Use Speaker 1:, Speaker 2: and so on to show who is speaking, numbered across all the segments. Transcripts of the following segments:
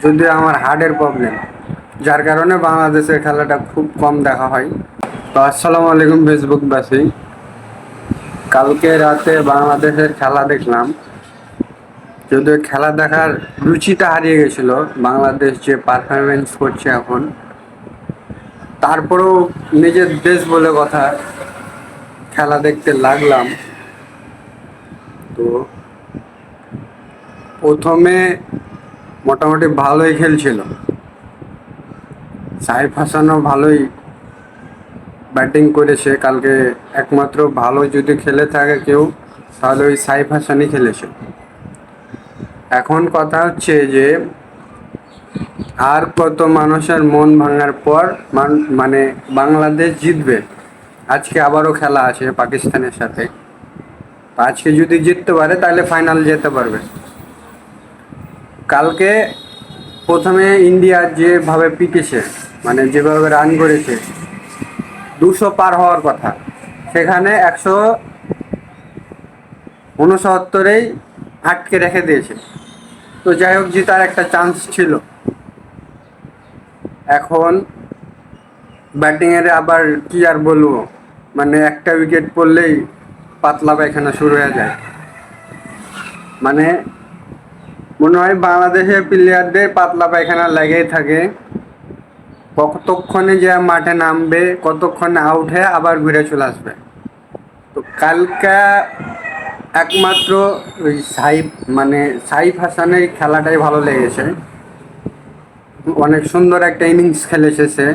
Speaker 1: যদিও আমার হার্টের প্রবলেম, যার কারণে বাংলাদেশের খেলাটা খুব কম দেখা হয়। তো আসসালামু আলাইকুম ফেসবুকবাসী, কালকে রাতে বাংলাদেশের খেলা দেখলাম। যদিও খেলা দেখার রুচিটা হারিয়ে গেছিল, বাংলাদেশ যে পারফরমেন্স করছে এখন, তারপরেও নিজের দেশ বলে কথা খেলা দেখতে লাগলাম। তো প্রথমে মোটামুটি ভালোই খেলছিল, সাইফ হাসানও ভালোই ব্যাটিং করেছে কালকে। একমাত্র ভালো যদি খেলে থাকে কেউ, তাহলে ওই সাইফ হাসানই খেলেছে। এখন কথা হচ্ছে যে আর কত মানুষের মন ভাঙার পর মানে বাংলাদেশ জিতবে। আজকে আবারও খেলা আছে পাকিস্তানের সাথে, আজকে যদি জিততে পারে তাহলে ফাইনাল যেতে পারবে। কালকে প্রথমে ইন্ডিয়া যেভাবে পিটিয়েছে, মানে যেভাবে রান করেছে, 200 পার হওয়ার কথা, সেখানে 169-এই আটকে রেখে দিয়েছে। তো যাই হোক, জেতার একটা চান্স ছিল। এখন ব্যাটিংয়ের আবার কি আর বলবো, মানে একটা উইকেট পড়লেই পাতলা পায়খানা শুরু হয়ে যায়। মানে মনে হয় বাংলাদেশের প্লেয়ারদের পাতলা পায়খানা লেগেই থাকে। কতক্ষণে যে মাঠে নামবে, কতক্ষণে আউট হয়ে আবার ঘুরে চলে আসবে। তো কালকা একমাত্র ওই সাইফ হাসানের খেলাটাই ভালো লেগেছে। অনেক সুন্দর একটা ইনিংস খেলেছে সে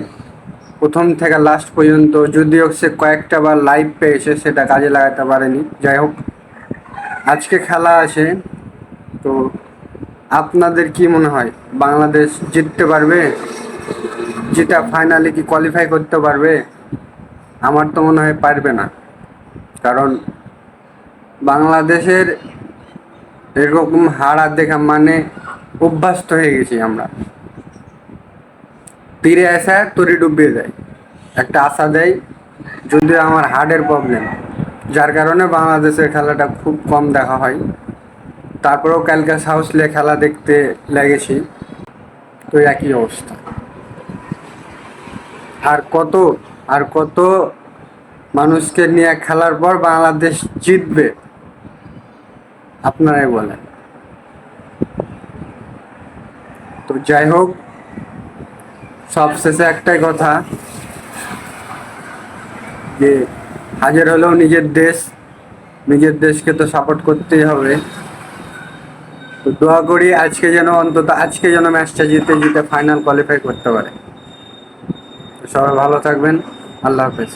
Speaker 1: প্রথম থেকে লাস্ট পর্যন্ত। যদিও সে কয়েকটা বার লাইভ পেয়েছে, সেটা কাজে লাগাতে পারেনি। যাই হোক, আজকে খেলা আছে। তো আপনাদের কি মনে হয়, বাংলাদেশ জিততে পারবে? যেটা ফাইনালে কি কোয়ালিফাই করতে পারবে? আমার তো মনে হয় পারবে না, কারণ বাংলাদেশের এরকম হারা দেখা মানে অভ্যস্ত হয়ে গেছি আমরা। তীরে আসা তরি ডুবিয়ে দেয়, একটা আশা দেয়। যদিও আমার হার্টের প্রবলেম, যার কারণে বাংলাদেশের খেলাটা খুব কম দেখা হয়। তারপরেও কালকে সাহস নিয়ে খেলা দেখতে লেগেছি। তো একই অবস্থা। আর কত আর কত মানুষকে নিয়ে খেলার পর বাংলাদেশ জিতবে, আপনারাই বলেন। তো যাই হোক, সবশেষে একটাই কথা, যে হাজার হলেও নিজের দেশকে তো সাপোর্ট করতেই হবে। তো দোয়া করি আজকে যেন ম্যাচটা জিতে ফাইনাল কোয়ালিফাই করতে পারে। সবাই ভালো থাকবেন। আল্লাহ হাফেজ।